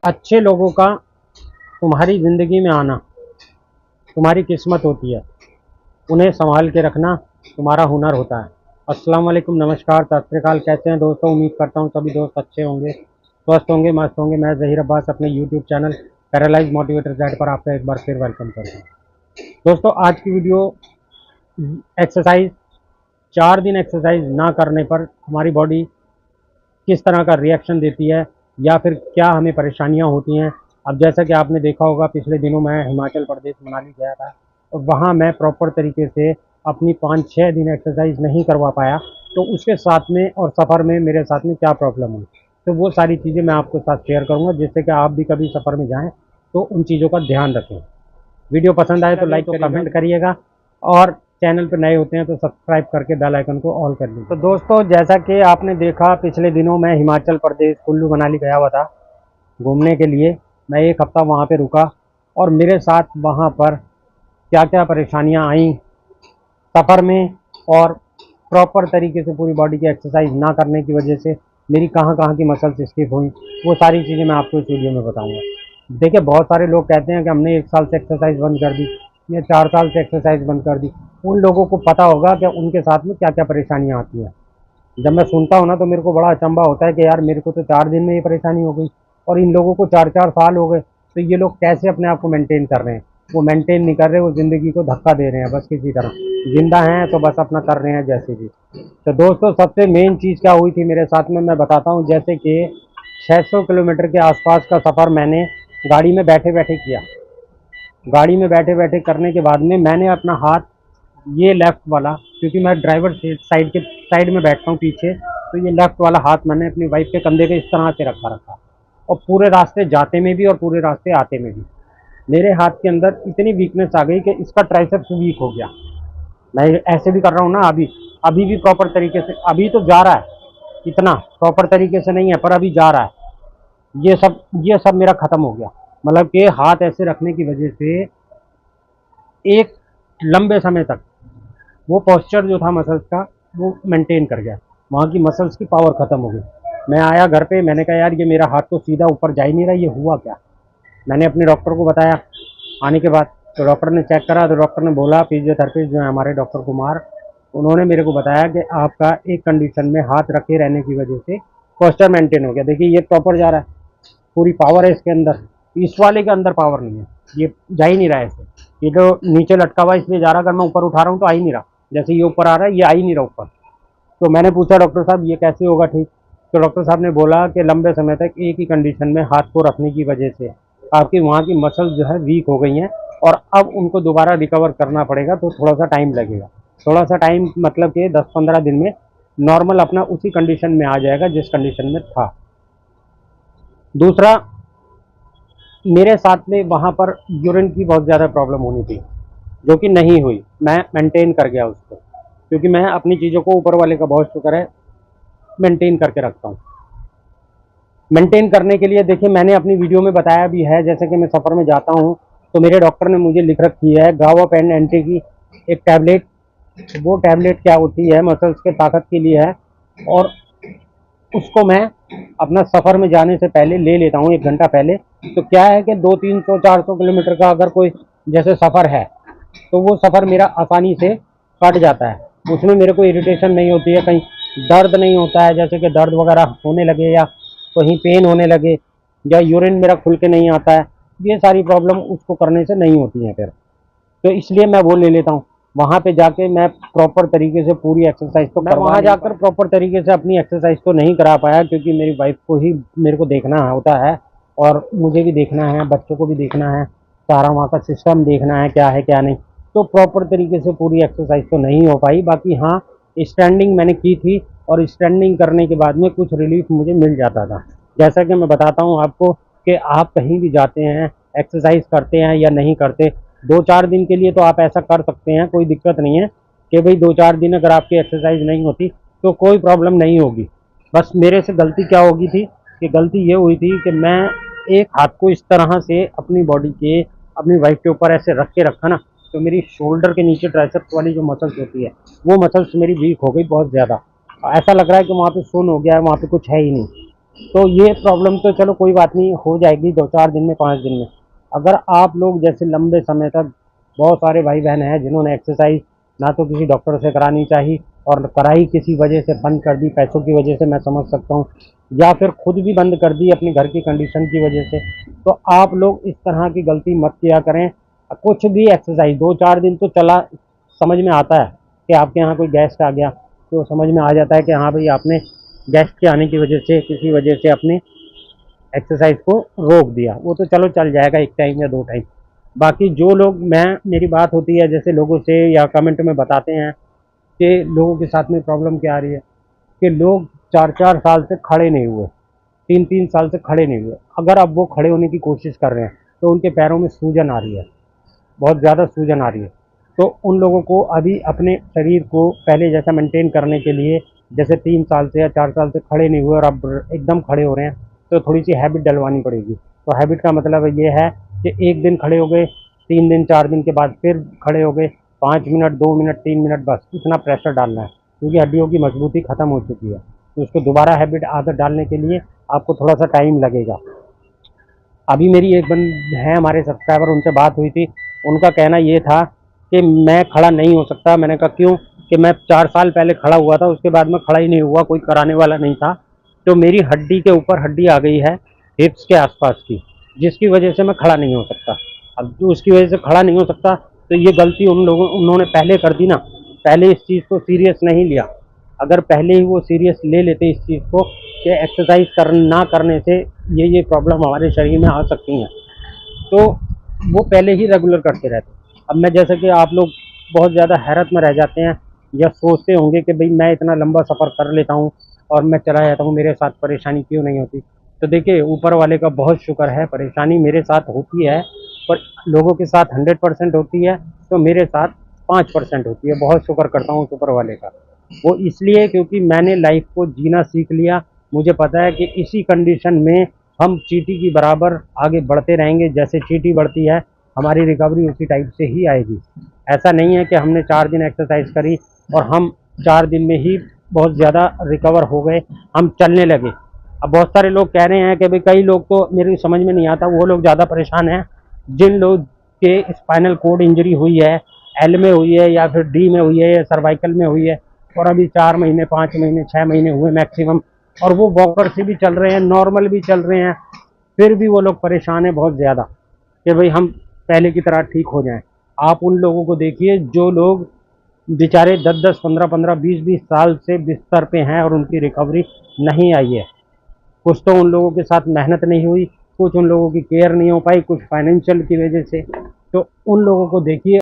अच्छे लोगों का तुम्हारी ज़िंदगी में आना तुम्हारी किस्मत होती है। उन्हें संभाल के रखना तुम्हारा हुनर होता है। अस्सलाम वालेकुम, नमस्कार, सत श्री अकाल। कैसे हैं दोस्तों? उम्मीद करता हूँ सभी दोस्त अच्छे होंगे, स्वस्थ होंगे, मस्त होंगे। मैं ज़हीर अब्बास अपने YouTube channel paralyse motivator Z पर आपका एक बार फिर वेलकम करता हूँ। दोस्तों, आज की वीडियो एक्सरसाइज, 4 दिन एक्सरसाइज ना करने पर हमारी बॉडी किस तरह का रिएक्शन देती है या फिर क्या हमें परेशानियां होती हैं। अब जैसा कि आपने देखा होगा, पिछले दिनों मैं हिमाचल प्रदेश मनाली गया था और वहाँ मैं प्रॉपर तरीके से अपनी 5-6 दिन एक्सरसाइज नहीं करवा पाया। तो उसके साथ में और सफ़र में मेरे साथ में क्या प्रॉब्लम हुई, तो वो सारी चीज़ें मैं आपके साथ शेयर करूँगा, जिससे कि आप भी कभी सफ़र में जाएँ तो उन चीज़ों का ध्यान रखें। वीडियो पसंद आए तो लाइक तो कमेंट करिएगा और चैनल पर नए होते हैं तो सब्सक्राइब करके बेल आइकन को ऑल कर लीजिए। तो दोस्तों, जैसा कि आपने देखा, पिछले दिनों मैं हिमाचल प्रदेश कुल्लू मनाली गया हुआ था घूमने के लिए। मैं 1 हफ़्ता वहाँ पे रुका और मेरे साथ वहाँ पर क्या क्या परेशानियाँ आईं सफ़र में, और प्रॉपर तरीके से पूरी बॉडी की एक्सरसाइज ना करने की वजह से मेरी कहाँ कहाँ की मसल्स स्टिफ हुई, वो सारी चीज़ें मैं आपको इस वीडियो में बताऊँगा। देखिए, बहुत सारे लोग कहते हैं कि हमने 1 साल से एक्सरसाइज बंद कर दी या 4 साल से एक्सरसाइज बंद कर दी। उन लोगों को पता होगा कि उनके साथ में क्या क्या परेशानियाँ आती हैं। जब मैं सुनता हूँ ना, तो मेरे को बड़ा अचंभा होता है कि यार, मेरे को तो 4 दिन में ये परेशानी हो गई और इन लोगों को 4-4 साल हो गए। तो ये लोग कैसे अपने आप को मेंटेन कर रहे हैं? वो मेंटेन नहीं कर रहे, वो ज़िंदगी को धक्का दे रहे हैं बस किसी तरह। ज़िंदा हैं तो बस अपना कर रहे हैं जैसे भी। तो दोस्तों, सबसे मेन चीज़ क्या हुई थी मेरे साथ में, मैं बताता हूँ। जैसे कि 600 किलोमीटर के आसपास का सफ़र मैंने गाड़ी में बैठे बैठे किया। गाड़ी में बैठे बैठे करने के बाद में मैंने अपना हाथ, ये लेफ़्ट वाला, क्योंकि मैं ड्राइवर साइड में बैठता हूँ पीछे, तो ये लेफ़्ट वाला हाथ मैंने अपनी वाइफ के कंधे पे इस तरह से रखा और पूरे रास्ते जाते में भी और पूरे रास्ते आते में भी मेरे हाथ के अंदर इतनी वीकनेस आ गई कि इसका ट्राइसेप्स वीक हो गया। मैं ऐसे भी कर रहा हूँ ना, अभी भी प्रॉपर तरीके से, अभी तो जा रहा है, इतना प्रॉपर तरीके से नहीं है पर अभी जा रहा है। ये सब मेरा ख़त्म हो गया। मतलब कि हाथ ऐसे रखने की वजह से एक लंबे समय तक वो पोस्चर जो था मसल्स का, वो मेंटेन कर गया। वहाँ की मसल्स की पावर ख़त्म हो गई। मैं आया घर पे, मैंने कहा यार, ये मेरा हाथ तो सीधा ऊपर जा ही नहीं रहा, ये हुआ क्या? मैंने अपने डॉक्टर को बताया आने के बाद। तो डॉक्टर ने चेक करा, तो डॉक्टर ने बोला, फिजियोथेरेपिस्ट जो है हमारे डॉक्टर कुमार, उन्होंने मेरे को बताया कि आपका एक कंडीशन में हाथ रखे रहने की वजह से पोस्चर मेंटेन हो गया। देखिए, ये प्रॉपर जा रहा है, पूरी पावर है इसके अंदर। इस वाले के अंदर पावर नहीं है, ये जा ही नहीं रहा है ऐसे। ये तो नीचे लटका हुआ इसलिए जा रहा, अगर मैं ऊपर उठा रहा हूँ तो आ ही नहीं रहा। जैसे ये ऊपर आ रहा है, ये आ ही नहीं रहा ऊपर। तो मैंने पूछा, डॉक्टर साहब ये कैसे होगा ठीक? तो डॉक्टर साहब ने बोला कि लंबे समय तक एक ही कंडीशन में हाथ को रखने की वजह से आपकी वहाँ की मसल्स जो है वीक हो गई हैं और अब उनको दोबारा रिकवर करना पड़ेगा, तो थोड़ा सा टाइम लगेगा। थोड़ा सा टाइम मतलब कि 10-15 दिन में नॉर्मल अपना उसी कंडीशन में आ जाएगा जिस कंडीशन में था। दूसरा, मेरे साथ में वहाँ पर यूरिन की बहुत ज़्यादा प्रॉब्लम होनी थी, जो कि नहीं हुई। मैं मेंटेन कर गया उसको, क्योंकि मैं अपनी चीज़ों को, ऊपर वाले का बहुत शुक्र है, मेंटेन करके रखता हूँ। मेंटेन करने के लिए देखिए, मैंने अपनी वीडियो में बताया भी है। जैसे कि मैं सफ़र में जाता हूँ तो मेरे डॉक्टर ने मुझे लिख रखी है गावा पेन एंटी की एक टैबलेट। वो टैबलेट क्या होती है, मसल्स के ताकत के लिए है, और उसको मैं अपना सफ़र में जाने से पहले ले लेता हूँ, 1 घंटा पहले। तो क्या है कि 200-300-400 किलोमीटर का अगर कोई जैसे सफ़र है, तो वो सफ़र मेरा आसानी से कट जाता है। उसमें मेरे को इरिटेशन नहीं होती है, कहीं दर्द नहीं होता है, जैसे कि दर्द वगैरह होने लगे या कहीं पेन होने लगे या यूरिन मेरा खुल के नहीं आता है। ये सारी प्रॉब्लम उसको करने से नहीं होती हैं फिर। तो इसलिए मैं वो ले लेता हूँ। वहाँ पे जाके मैं प्रॉपर तरीके से पूरी एक्सरसाइज तो, मैं वहाँ जाकर प्रॉपर तरीके से अपनी एक्सरसाइज तो नहीं करा पाया, क्योंकि मेरी वाइफ को ही मेरे को देखना होता है और मुझे भी देखना है, बच्चों को भी देखना है, सारा वहाँ का सिस्टम देखना है क्या है क्या नहीं। तो प्रॉपर तरीके से पूरी एक्सरसाइज तो नहीं हो पाई। बाकी हाँ, स्टैंडिंग मैंने की थी और स्टैंडिंग करने के बाद में कुछ रिलीफ मुझे मिल जाता था। जैसा कि मैं बताता हूँ आपको कि आप कहीं भी जाते हैं, एक्सरसाइज करते हैं या नहीं करते, 2-4 दिन के लिए तो आप ऐसा कर सकते हैं, कोई दिक्कत नहीं है कि भाई 2-4 दिन अगर आपकी एक्सरसाइज नहीं होती तो कोई प्रॉब्लम नहीं होगी। बस मेरे से गलती क्या होगी थी कि गलती ये हुई थी कि मैं एक हाथ को इस तरह से अपनी बॉडी के, अपनी वाइफ के ऊपर ऐसे रख के रखा ना, तो मेरी शोल्डर के नीचे ट्राइसेप्स वाली जो मसल्स होती है, वो मसल्स मेरी वीक हो गई बहुत ज़्यादा। ऐसा लग रहा है कि वहाँ पे सुन हो गया है, वहाँ पे कुछ है ही नहीं। तो ये प्रॉब्लम तो चलो कोई बात नहीं, हो जाएगी 2-4 दिन में, 5 दिन में। अगर आप लोग जैसे लंबे समय तक, बहुत सारे भाई बहन हैं जिन्होंने एक्सरसाइज ना तो किसी डॉक्टर से करानी चाहिए और कराई किसी वजह से बंद कर दी, पैसों की वजह से, मैं समझ सकता हूँ, या फिर खुद भी बंद कर दी अपने घर की कंडीशन की वजह से। तो आप लोग इस तरह की गलती मत किया करें। कुछ भी एक्सरसाइज 2-4 दिन तो चला, समझ में आता है कि आपके यहाँ कोई गेस्ट आ गया तो समझ में आ जाता है कि हाँ भाई, आपने गेस्ट के आने की वजह से, किसी वजह से अपने एक्सरसाइज को रोक दिया, वो तो चलो चल जाएगा 1 टाइम या 2 टाइम। बाकी जो लोग, मैं मेरी बात होती है जैसे लोगों से या कमेंट में बताते हैं कि लोगों के साथ में प्रॉब्लम क्या आ रही है, कि लोग 4-4 साल से खड़े नहीं हुए, 3-3 साल से खड़े नहीं हुए। अगर अब वो खड़े होने की कोशिश कर रहे हैं तो उनके पैरों में सूजन आ रही है, बहुत ज़्यादा सूजन आ रही है। तो उन लोगों को अभी अपने शरीर को पहले जैसा मेंटेन करने के लिए, जैसे 3 साल से या 4 साल से खड़े नहीं हुए और अब एकदम खड़े हो रहे हैं, तो थोड़ी सी हैबिट डलवानी पड़ेगी। तो हैबिट का मतलब ये है कि 1 दिन खड़े हो गए, 3 दिन 4 दिन के बाद फिर खड़े हो गए, 5 मिनट, 2 मिनट, 3 मिनट, बस इतना प्रेशर डालना है, क्योंकि हड्डियों की मजबूती खत्म हो चुकी है। तो उसको दोबारा हैबिट आदत डालने के लिए आपको थोड़ा सा टाइम लगेगा। अभी मेरी एक बंद है, हमारे सब्सक्राइबर, उनसे बात हुई थी। उनका कहना ये था कि मैं खड़ा नहीं हो सकता। मैंने कहा क्यों? कि मैं 4 साल पहले खड़ा हुआ था, उसके बाद में खड़ा ही नहीं हुआ, कोई कराने वाला नहीं था, तो मेरी हड्डी के ऊपर हड्डी आ गई है हिप्स के आसपास की, जिसकी वजह से मैं खड़ा नहीं हो सकता। अब जो उसकी वजह से खड़ा नहीं हो सकता, तो ये गलती उन्होंने पहले कर दी ना, पहले इस चीज़ को सीरियस नहीं लिया। अगर पहले ही वो सीरियस ले लेते इस चीज़ को कि एक्सरसाइज ना करने से ये प्रॉब्लम हमारे शरीर में आ सकती हैं, तो वो पहले ही रेगुलर करते रहते। अब मैं, जैसे कि आप लोग बहुत ज़्यादा हैरत में रह जाते हैं या सोचते होंगे कि भाई मैं इतना लंबा सफ़र कर लेता हूँ और मैं चला जाता हूँ, मेरे साथ परेशानी क्यों नहीं होती? तो देखिए, ऊपर वाले का बहुत शुक्र है, परेशानी मेरे साथ होती है, पर लोगों के साथ 100% होती है, तो मेरे साथ 5% होती है। बहुत शुक्र करता हूँ ऊपर वाले का। वो इसलिए क्योंकि मैंने लाइफ को जीना सीख लिया। मुझे पता है कि इसी कंडीशन में हम चींटी की बराबर आगे बढ़ते रहेंगे। जैसे चींटी बढ़ती है, हमारी रिकवरी उसी टाइप से ही आएगी। ऐसा नहीं है कि हमने 4 दिन एक्सरसाइज करी और हम 4 दिन में ही बहुत ज़्यादा रिकवर हो गए, हम चलने लगे। अब बहुत सारे लोग कह रहे हैं कि भाई, कई लोग तो मेरी समझ में नहीं आता, वो लोग ज़्यादा परेशान हैं जिन लोग के स्पाइनल कोड इंजरी हुई है, एल में हुई है या फिर डी में हुई है या सर्वाइकल में हुई है, और अभी 4 महीने, 5 महीने, 6 महीने हुए मैक्सिमम, और वो वॉकर से भी चल रहे हैं, नॉर्मल भी चल रहे हैं, फिर भी वो लोग परेशान हैं बहुत ज़्यादा कि भाई हम पहले की तरह ठीक हो जाएं। आप उन लोगों को देखिए जो लोग बेचारे 10-10, 15-15, 20-20 साल से बिस्तर पे हैं और उनकी रिकवरी नहीं आई है। कुछ तो उन लोगों के साथ मेहनत नहीं हुई, कुछ उन लोगों की केयर नहीं हो पाई, कुछ फाइनेंशियल की वजह से। तो उन लोगों को देखिए